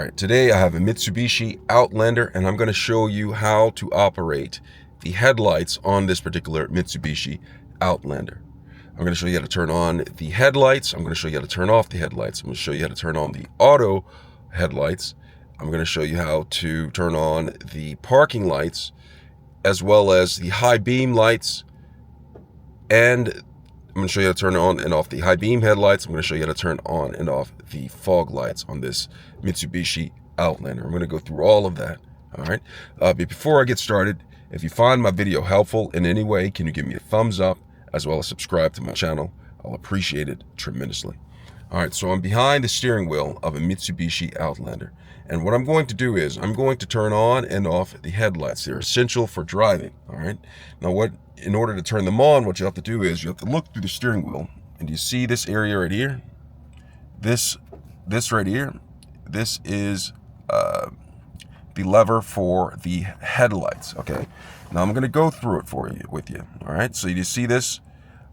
Alright, today I have a Mitsubishi Outlander and I'm going to show you how to operate the headlights on this particular Mitsubishi Outlander. I'm going to show you how to turn on the headlights. I'm going to show you how to turn off the headlights. I'm going to show you how to turn on the auto headlights. I'm going to show you how to turn on the parking lights as well as the high beam lights, and I'm going to show you how to turn on and off the high beam headlights. I'm going to show you how to turn on and off the fog lights on this Mitsubishi Outlander. I'm going to go through all of that. All right. But before I get started, if you find my video helpful in any way, can you give me a thumbs up as well as subscribe to my channel? I'll appreciate it tremendously. All right. So I'm behind the steering wheel of a Mitsubishi Outlander. And what I'm going to do is I'm going to turn on and off the headlights. They're essential for driving. All right. Now, in order to turn them on, what you have to do is you have to look through the steering wheel, and you see this area right here. This right here. This is the lever for the headlights. Okay. Now I'm going to go through it with you. All right. So you see this.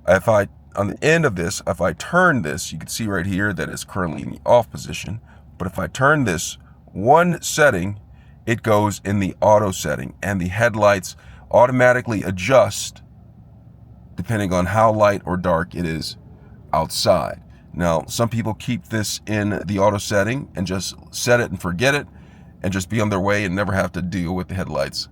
On the end of this, if I turn this, you can see right here that it's currently in the off position. But if I turn this one setting, it goes in the auto setting, and the headlights automatically adjust depending on how light or dark it is outside. Now, some people keep this in the auto setting and just set it and forget it and just be on their way and never have to deal with the headlights.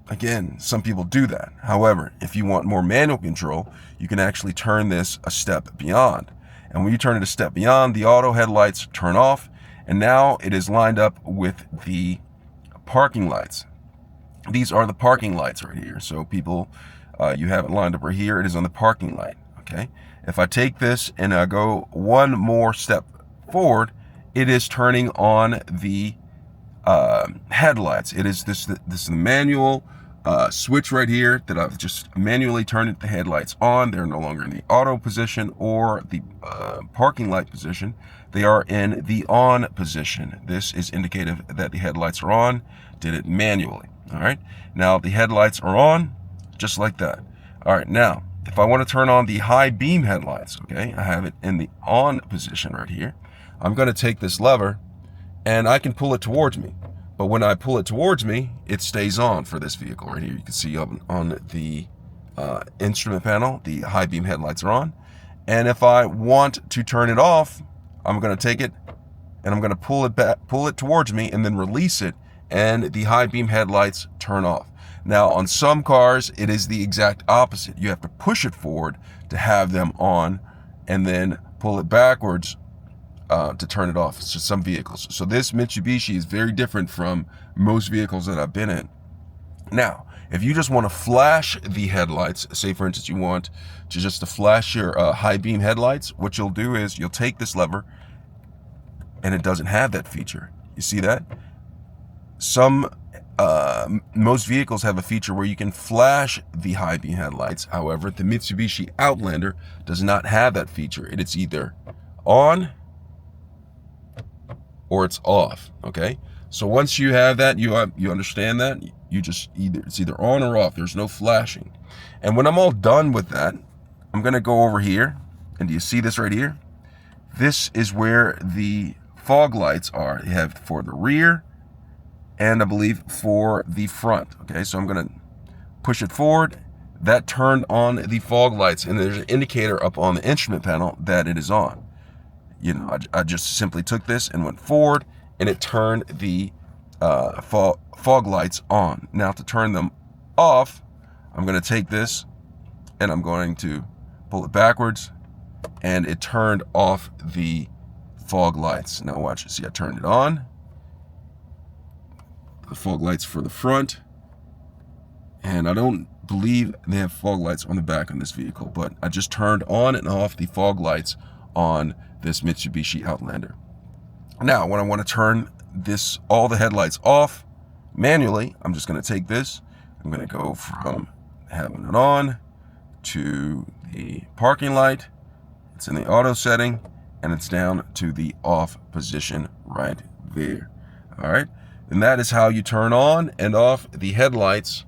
Again, some people do that. However, if you want more manual control, you can actually turn this a step beyond. And when you turn it a step beyond, the auto headlights turn off, and now it is lined up with the parking lights. These are the parking lights right here. So people, you have it lined up right here. It is on the parking light. Okay. If I take this and I go one more step forward, it is turning on the headlights. It is this manual switch right here that I've just manually turned the headlights on. They're no longer in the auto position or the parking light position. They are in the on position. This is indicative that the headlights are on. Did it manually. All right. Now the headlights are on just like that. All right. Now, if I want to turn on the high beam headlights, okay, I have it in the on position right here. I'm going to take this lever and I can pull it towards me. But when I pull it towards me, it stays on for this vehicle right here. You can see on the instrument panel, the high beam headlights are on. And if I want to turn it off, I'm going to take it and I'm going to pull it towards me and then release it, and the high beam headlights turn off. Now, on some cars, it is the exact opposite. You have to push it forward to have them on and then pull it backwards to turn it off. So some vehicles. So this Mitsubishi is very different from most vehicles that I've been in. Now, if you just want to flash the headlights, say for instance you want to flash your high beam headlights, what you'll do is you'll take this lever, and it doesn't have that feature. You see that? Most vehicles have a feature where you can flash the high beam headlights. However, the Mitsubishi Outlander does not have that feature. It is either on or it's off. Okay. So once you have that, you understand that, it's either on or off. There's no flashing. And when I'm all done with that, I'm going to go over here, and do you see this right here? This is where the fog lights are. You have for the rear and I believe for the front. Okay. So I'm going to push it forward. That turned on the fog lights, and there's an indicator up on the instrument panel that it is on. You know, I just simply took this and went forward, and it turned the fog lights on. Now, to turn them off, I'm going to take this and I'm going to pull it backwards, and it turned off the fog lights. Now watch it. See, I turned it on. The fog lights for the front, and I don't believe they have fog lights on the back on this vehicle, but I just turned on and off the fog lights on this Mitsubishi Outlander. Now, when I want to turn all the headlights off manually, I'm just going to take this. I'm going to go from having it on to the parking light. It's in the auto setting, and it's down to the off position right there. All right. And that is how you turn on and off the headlights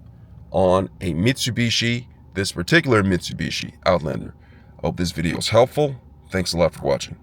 on a Mitsubishi, this particular Mitsubishi Outlander. I hope this video is helpful. Thanks a lot for watching.